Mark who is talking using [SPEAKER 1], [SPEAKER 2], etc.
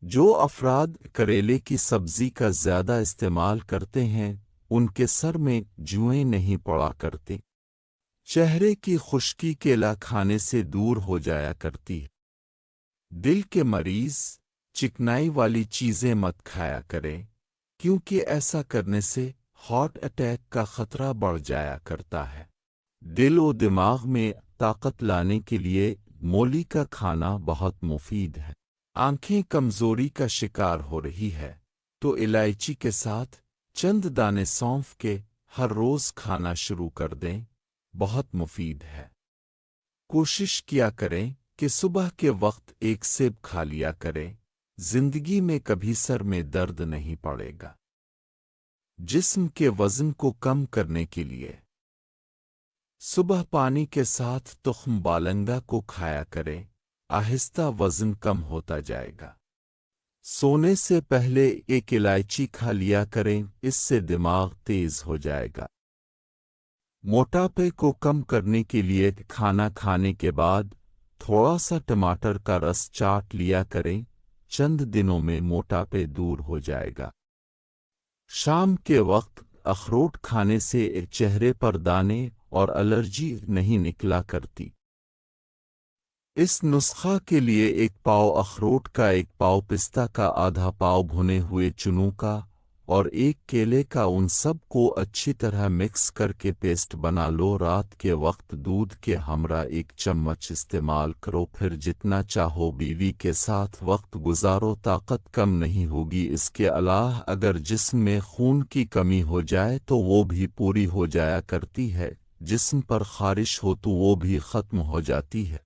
[SPEAKER 1] جو افراد کریلے کی سبزی کا زیادہ استعمال کرتے ہیں ان کے سر میں جوئیں نہیں پڑا کرتی، چہرے کی خشکی کیلا کھانے سے دور ہو جایا کرتی ہے۔ دل کے مریض چکنائی والی چیزیں مت کھایا کریں کیونکہ ایسا کرنے سے ہارٹ اٹیک کا خطرہ بڑھ جایا کرتا ہے۔ دل و دماغ میں طاقت لانے کے لیے مولی کا کھانا بہت مفید ہے۔ آنکھیں کمزوری کا شکار ہو رہی ہے تو الائچی کے ساتھ چند دانے سونف کے ہر روز کھانا شروع کر دیں، بہت مفید ہے۔ کوشش کیا کریں کہ صبح کے وقت ایک سیب کھا لیا کریں، زندگی میں کبھی سر میں درد نہیں پڑے گا۔ جسم کے وزن کو کم کرنے کے لیے صبح پانی کے ساتھ تخم بالنگا کو کھایا کریں، آہستہ وزن کم ہوتا جائے گا۔ سونے سے پہلے ایک الائچی کھا لیا کریں، اس سے دماغ تیز ہو جائے گا۔ موٹاپے کو کم کرنے کے لیے کھانا کھانے کے بعد تھوڑا سا ٹماٹر کا رس چاٹ لیا کریں، چند دنوں میں موٹاپے دور ہو جائے گا۔ شام کے وقت اخروٹ کھانے سے چہرے پر دانے اور الرجی نہیں نکلا کرتی۔ اس نسخہ کے لیے 1 پاؤ اخروٹ کا، 1 پاؤ پستہ کا، آدھا پاؤ بھنے ہوئے چنوں کا اور 1 کیلے کا، ان سب کو اچھی طرح مکس کر کے پیسٹ بنا لو۔ رات کے وقت دودھ کے ہمراہ 1 چمچ استعمال کرو، پھر جتنا چاہو بیوی کے ساتھ وقت گزارو، طاقت کم نہیں ہوگی۔ اس کے علاوہ اگر جسم میں خون کی کمی ہو جائے تو وہ بھی پوری ہو جایا کرتی ہے، جسم پر خارش ہو تو وہ بھی ختم ہو جاتی ہے۔